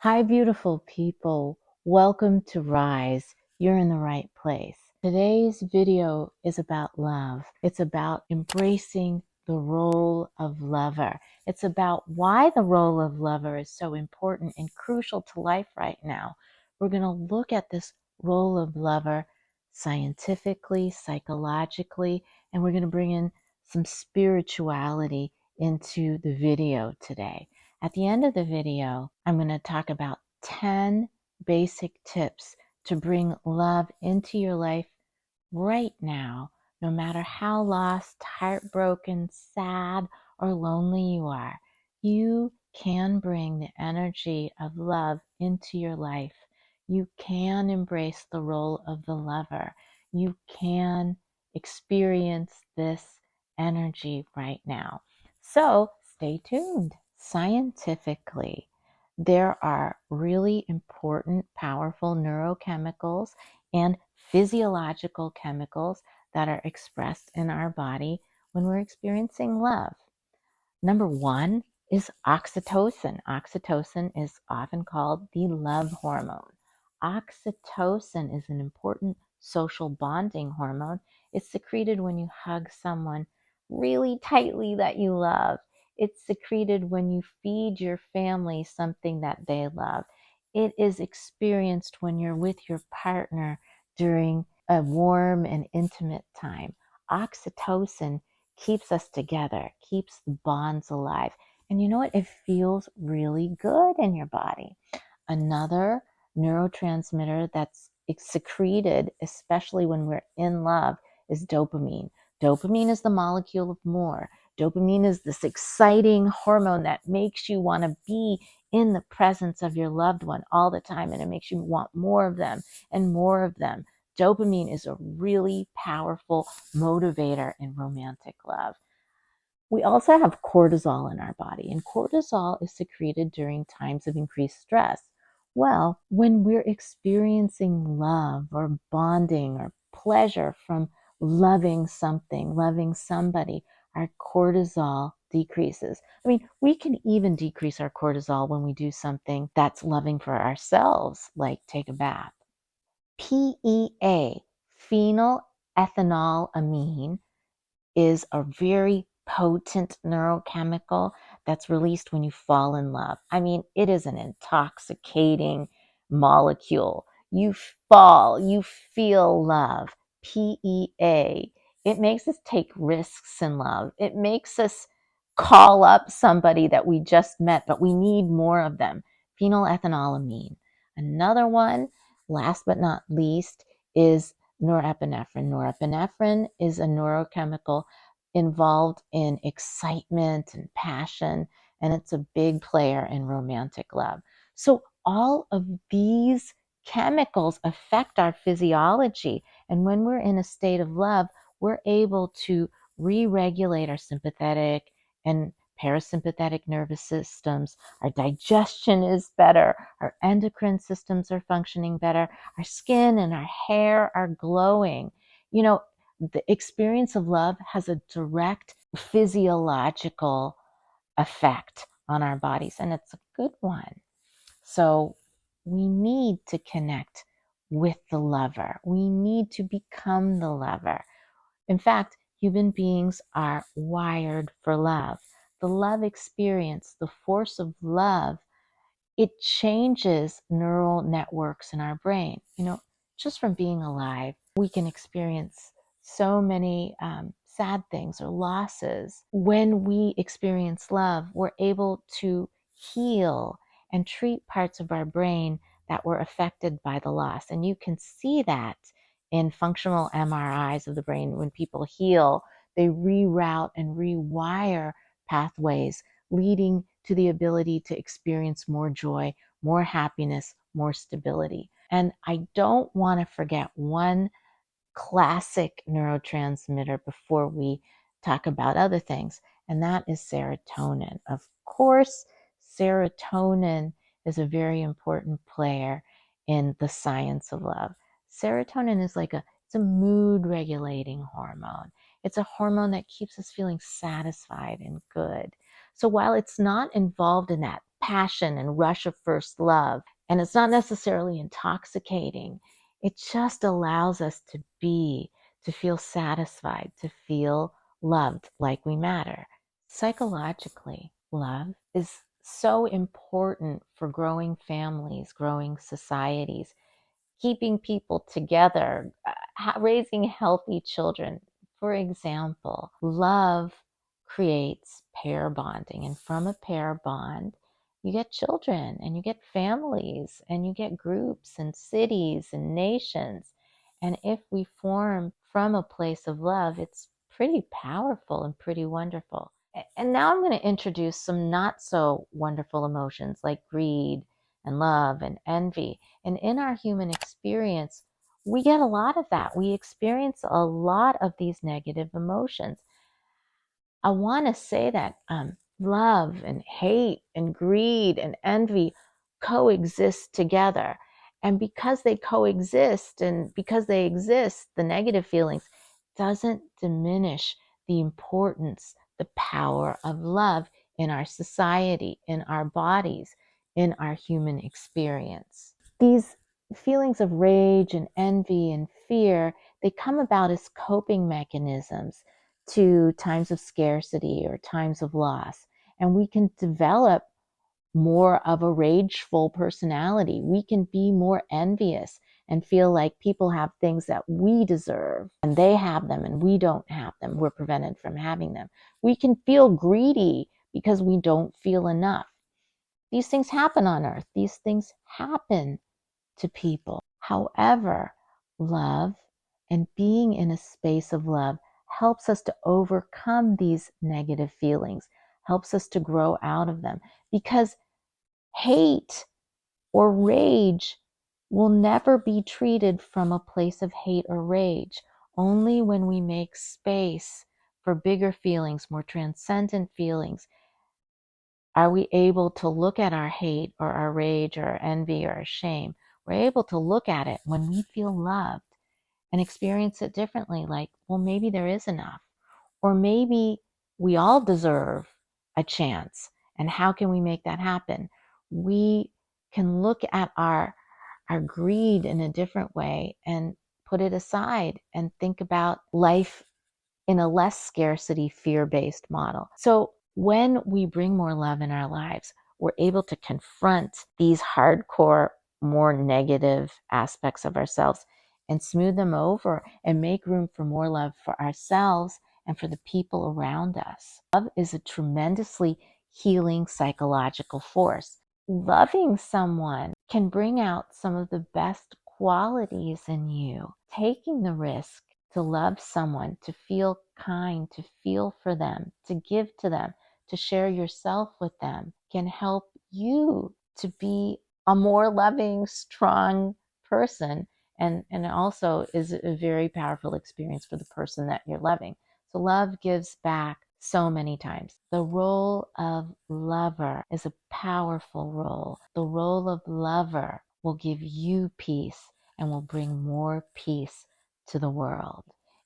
Hi, beautiful people. Welcome to Rise. You're in the right place. Today's video is about love. It's about embracing the role of lover. It's about why the role of lover is so important and crucial to life right now. We're going to look at this role of lover scientifically, psychologically, and we're going to bring in some spirituality into the video today. At the end of the video, I'm going to talk about 10 basic tips to bring love into your life right now, no matter how lost, heartbroken, sad, or lonely you are. You can bring the energy of love into your life. You can embrace the role of the lover. You can experience this energy right now. So stay tuned. Scientifically, there are really important, powerful neurochemicals and physiological chemicals that are expressed in our body when we're experiencing love. Number one is oxytocin. Oxytocin is often called the love hormone. Oxytocin is an important social bonding hormone. It's secreted when you hug someone really tightly that you love. It's secreted when you feed your family something that they love. It is experienced when you're with your partner during a warm and intimate time. Oxytocin keeps us together, keeps the bonds alive. And you know what? It feels really good in your body. Another neurotransmitter that's secreted, especially when we're in love, is dopamine. Dopamine is the molecule of more. Dopamine is this exciting hormone that makes you want to be in the presence of your loved one all the time, and it makes you want more of them and more of them. Dopamine is a really powerful motivator in romantic love. We also have cortisol in our body, and cortisol is secreted during times of increased stress. Well, when we're experiencing love or bonding or pleasure from loving something, loving somebody, our cortisol decreases. I mean, we can even decrease our cortisol when we do something that's loving for ourselves, like take a bath. PEA, phenylethylamine, is a very potent neurochemical that's released when you fall in love. I mean, it is an intoxicating molecule. You fall, you feel love. PEA. It makes us take risks in love. It makes us call up somebody that we just met, but we need more of them. Phenylethylamine. Another one, last but not least, is norepinephrine. Norepinephrine is a neurochemical involved in excitement and passion, and it's a big player in romantic love. So all of these chemicals affect our physiology, and when we're in a state of love, we're able to re-regulate our sympathetic and parasympathetic nervous systems. Our digestion is better. Our endocrine systems are functioning better. Our skin and our hair are glowing. You know, the experience of love has a direct physiological effect on our bodies, and it's a good one. So we need to connect with the lover. We need to become the lover. In fact, human beings are wired for love. The love experience, the force of love, it changes neural networks in our brain. You know, just from being alive, we can experience so many sad things or losses. When we experience love, we're able to heal and treat parts of our brain that were affected by the loss. And you can see that in functional MRIs of the brain. When people heal, they reroute and rewire pathways, leading to the ability to experience more joy, more happiness, more stability. And I don't want to forget one classic neurotransmitter before we talk about other things, and that is serotonin. Of course, serotonin is a very important player in the science of love. Serotonin is it's a mood regulating hormone. It's a hormone that keeps us feeling satisfied and good. So while it's not involved in that passion and rush of first love. And it's not necessarily intoxicating. It just allows us to be, to feel satisfied, to feel loved, like we matter. Psychologically, love is so important for growing families, growing societies, keeping people together, raising healthy children. For example, love creates pair bonding, and from a pair bond, you get children and you get families and you get groups and cities and nations. And if we form from a place of love, it's pretty powerful and pretty wonderful. And now I'm going to introduce some not so wonderful emotions like greed and love and envy. And in our human experience, we get a lot of that. We experience a lot of these negative emotions. I want to say that love and hate and greed and envy coexist together. And because they coexist and because they exist, the negative feelings doesn't diminish the importance, the power of love in our society, in our bodies, in our human experience. These feelings of rage and envy and fear, they come about as coping mechanisms to times of scarcity or times of loss. And we can develop more of a rageful personality. We can be more envious and feel like people have things that we deserve and they have them and we don't have them. We're prevented from having them. We can feel greedy because we don't feel enough. These things happen on earth. These things happen to people. However, love and being in a space of love helps us to overcome these negative feelings, helps us to grow out of them, because hate or rage will never be treated from a place of hate or rage. Only when we make space for bigger feelings, more transcendent feelings, are we able to look at our hate or our rage or our envy or our shame. We're able to look at it when we feel loved and experience it differently. Like, well, maybe there is enough. Or maybe we all deserve a chance. And how can we make that happen? We can look at our greed in a different way and put it aside and think about life in a less scarcity, fear-based model. So when we bring more love in our lives, we're able to confront these hardcore, more negative aspects of ourselves and smooth them over and make room for more love for ourselves and for the people around us. Love is a tremendously healing psychological force. Loving someone can bring out some of the best qualities in you. Taking the risk to love someone, to feel kind, to feel for them, to give to them, to share yourself with them can help you to be a more loving, strong person. And also is a very powerful experience for the person that you're loving. So love gives back so many times. The role of lover is a powerful role. The role of lover will give you peace and will bring more peace to the world.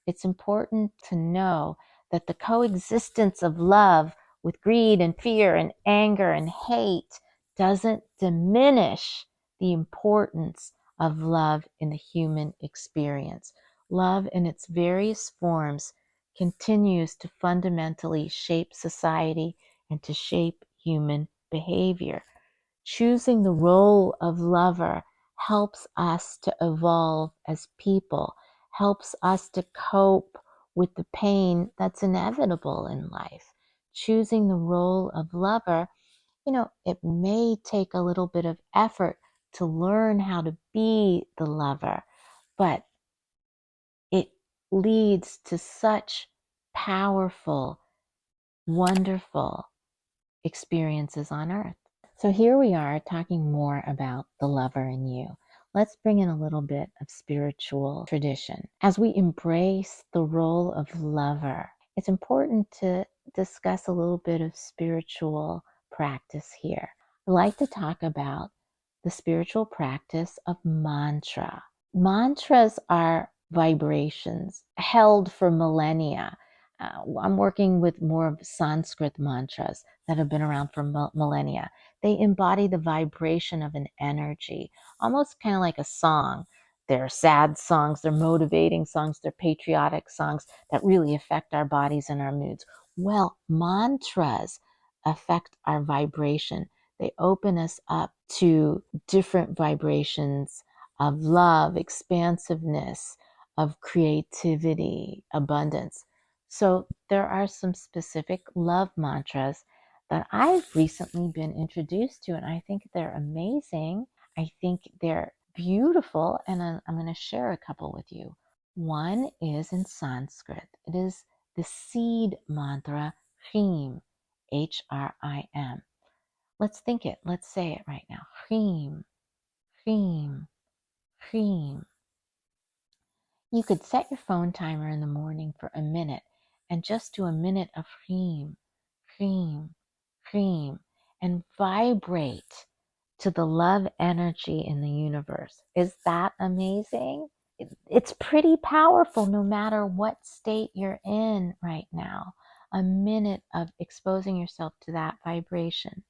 It's important to know that the coexistence of love with greed and fear and anger and hate doesn't diminish the importance of love in the human experience. Love in its various forms continues to fundamentally shape society and to shape human behavior. Choosing the role of lover helps us to evolve as people, helps us to cope with the pain that's inevitable in life. Choosing the role of lover, it may take a little bit of effort to learn how to be the lover, but it leads to such powerful, wonderful experiences on earth. So here we are talking more about the lover in you. Let's bring in a little bit of spiritual tradition. As we embrace the role of lover, it's important to discuss a little bit of spiritual practice here. I like to talk about the spiritual practice of mantra. Mantras are vibrations held for millennia. I'm working with more of Sanskrit mantras that have been around for millennia. They embody the vibration of an energy, almost kind of like a song. They're sad songs, they're motivating songs, they're patriotic songs that really affect our bodies and our moods. Well, mantras affect our vibration. They open us up to different vibrations of love, expansiveness, of creativity, abundance. So there are some specific love mantras that I've recently been introduced to, and I think they're amazing. I think they're beautiful, and I'm going to share a couple with you. One is in Sanskrit. It is the seed mantra, Hrim, Hrim. Let's think it. Let's say it right now. Hrim, Hrim, Hrim. You could set your phone timer in the morning for a minute and just do a minute of cream, cream, cream, and vibrate to the love energy in the universe. Is that amazing? It's pretty powerful no matter what state you're in right now. A minute of exposing yourself to that vibration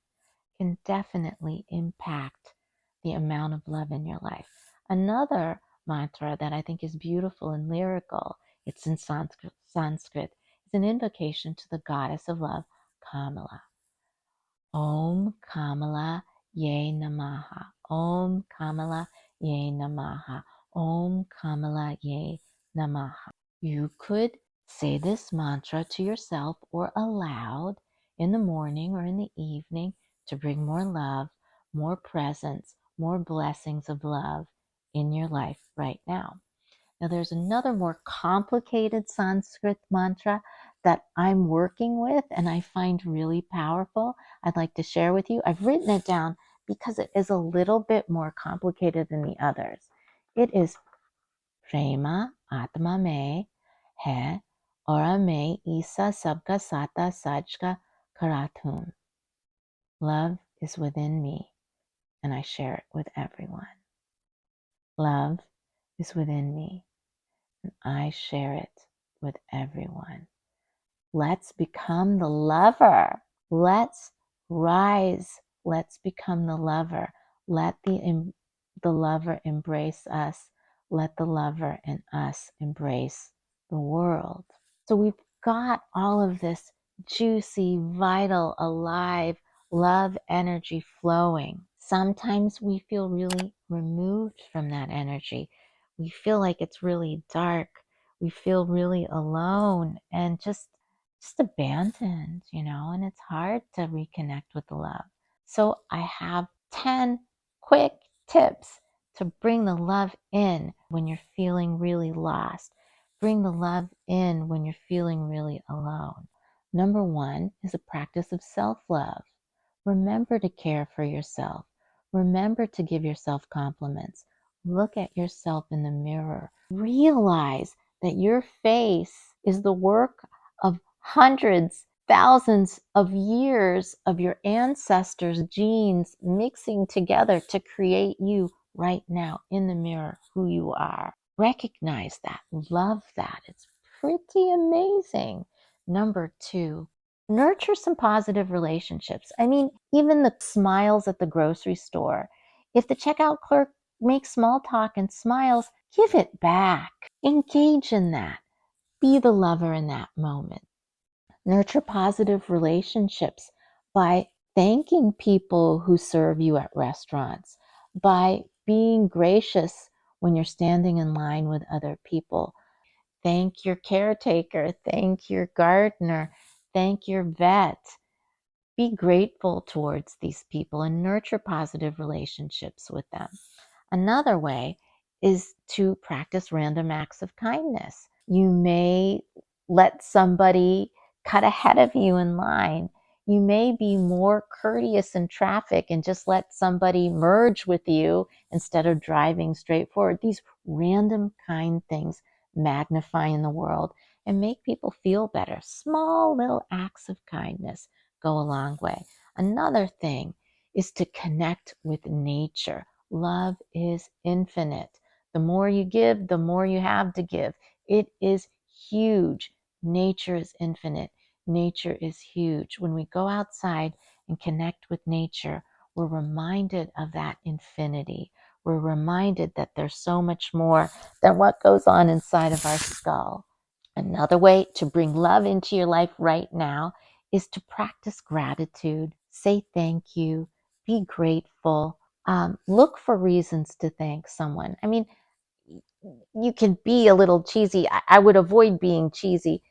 can definitely impact the amount of love in your life. Another mantra that I think is beautiful and lyrical, it's in Sanskrit, is an invocation to the goddess of love, Kamala. Om Kamala Ye Namaha. Om Kamala Ye Namaha. Om Kamala Ye Namaha. You could say this mantra to yourself or aloud in the morning or in the evening to bring more love, more presence, more blessings of love in your life right now. Now, there's another more complicated Sanskrit mantra that I'm working with and I find really powerful. I'd like to share with you. I've written it down because it is a little bit more complicated than the others. It is Prema Atma Me Hai Aura Me Isa Sabka Sata Sajka Karatum. Love is within me and I share it with everyone. Love is within me and I share it with everyone. Let's become the lover. Let's rise. Let's become the lover. Let the lover embrace us. Let the lover in us embrace the world. So we've got all of this juicy, vital, alive love energy flowing. Sometimes we feel really removed from that energy. We feel like it's really dark. We feel really alone and just abandoned, and it's hard to reconnect with the love. So I have 10 quick tips to bring the love in when you're feeling really lost. Bring the love in when you're feeling really alone. Number 1 is a practice of self-love. Remember to care for yourself. Remember to give yourself compliments. Look at yourself in the mirror. Realize that your face is the work of hundreds, thousands of years of your ancestors' genes mixing together to create you right now in the mirror, who you are. Recognize that. Love that. It's pretty amazing. Number 2, nurture some positive relationships. I mean, even the smiles at the grocery store. If the checkout clerk makes small talk and smiles, give it back. Engage in that. Be the lover in that moment. Nurture positive relationships by thanking people who serve you at restaurants, by being gracious when you're standing in line with other people. Thank your caretaker, thank your gardener, thank your vet. Be grateful towards these people and nurture positive relationships with them. Another way is to practice random acts of kindness. You may let somebody cut ahead of you in line. You may be more courteous in traffic and just let somebody merge with you instead of driving straight forward. These random kind things magnify in the world and make people feel better. Small little acts of kindness go a long way. Another thing is to connect with nature. Love is infinite. The more you give, the more you have to give. It is huge. Nature is infinite. Nature is huge. When we go outside and connect with nature, we're reminded of that infinity. We're reminded that there's so much more than what goes on inside of our skull. Another way to bring love into your life right now is to practice gratitude. Say thank you. Be grateful. Look for reasons to thank someone. I mean, you can be a little cheesy. I would avoid being cheesy.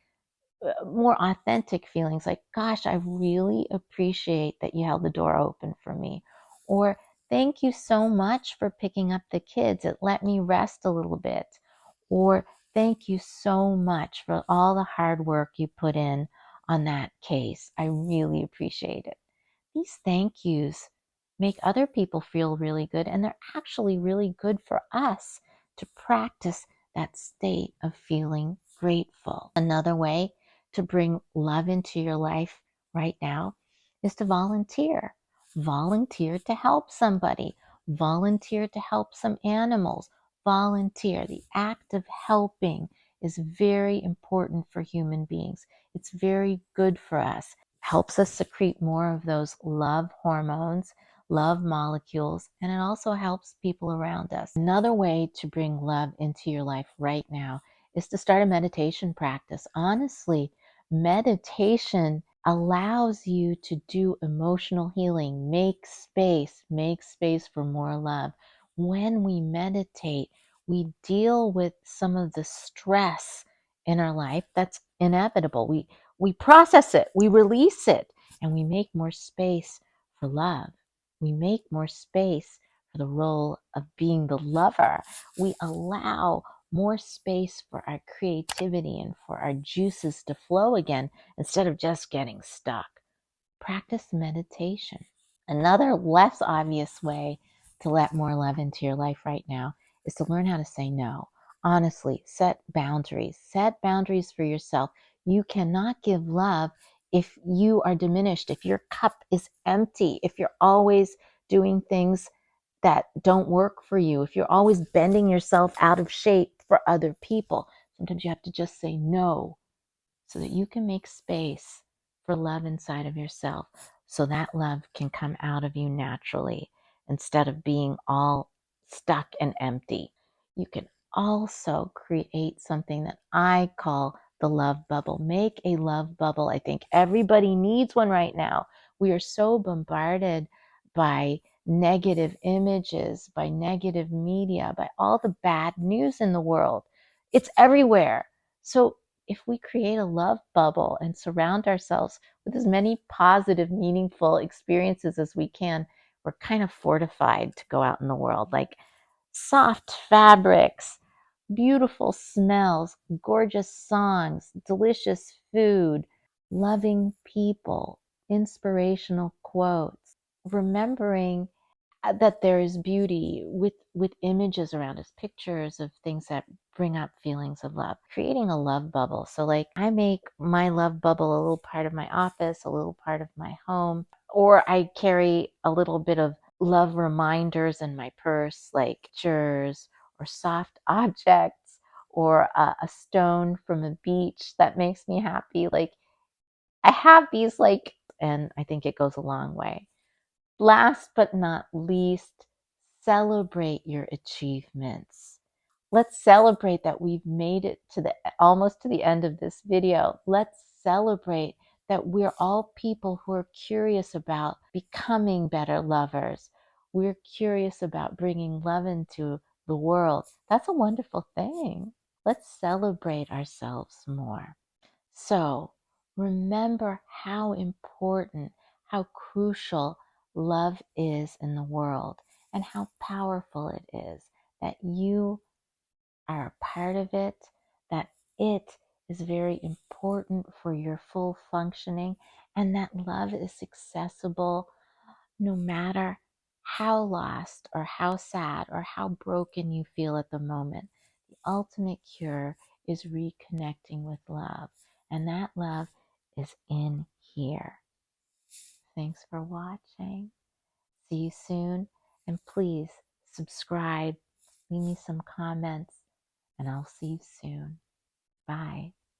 More authentic feelings like, gosh, I really appreciate that you held the door open for me. Or thank you so much for picking up the kids. It let me rest a little bit. Or thank you so much for all the hard work you put in on that case. I really appreciate it. These thank yous make other people feel really good, and they're actually really good for us to practice that state of feeling grateful. Another way to bring love into your life right now is to volunteer. Volunteer to help somebody. Volunteer to help some animals. Volunteer. The act of helping is very important for human beings. It's very good for us. Helps us secrete more of those love hormones, love molecules, and it also helps people around us. Another way to bring love into your life right now is to start a meditation practice. Honestly, meditation allows you to do emotional healing, make space for more love. When we meditate, we deal with some of the stress in our life that's inevitable. We process it, we release it, and we make more space for love. We make more space for the role of being the lover. We allow more space for our creativity and for our juices to flow again instead of just getting stuck. Practice meditation. Another less obvious way to let more love into your life right now is to learn how to say no. Honestly, set boundaries. Set boundaries for yourself. You cannot give love if you are diminished, if your cup is empty, if you're always doing things that don't work for you, if you're always bending yourself out of shape for other people. Sometimes you have to just say no so that you can make space for love inside of yourself, so that love can come out of you naturally instead of being all stuck and empty. You can also create something that I call the love bubble. Make a love bubble. I think everybody needs one right now. We are so bombarded by negative images, by negative media, by all the bad news in the world. It's everywhere. So if we create a love bubble and surround ourselves with as many positive, meaningful experiences as we can, we're kind of fortified to go out in the world. Like soft fabrics, beautiful smells, gorgeous songs, delicious food, loving people, inspirational quotes, remembering that there is beauty with images around us, pictures of things that bring up feelings of love, creating a love bubble. So like I make my love bubble a little part of my office, a little part of my home, or I carry a little bit of love reminders in my purse, like pictures or soft objects or a stone from a beach that makes me happy. Like I have these and I think it goes a long way. Last but not least, celebrate your achievements. Let's celebrate that we've made it to the almost to the end of this video. Let's celebrate that we're all people who are curious about becoming better lovers. We're curious about bringing love into the world. That's a wonderful thing. Let's celebrate ourselves more. So remember how important, how crucial love is in the world and how powerful it is that you are a part of it, that it is very important for your full functioning, and that love is accessible no matter how lost or how sad or how broken you feel at the moment. The ultimate cure is reconnecting with love, and that love is in here. Thanks for watching. See you soon, and please subscribe, leave me some comments, and I'll see you soon. Bye.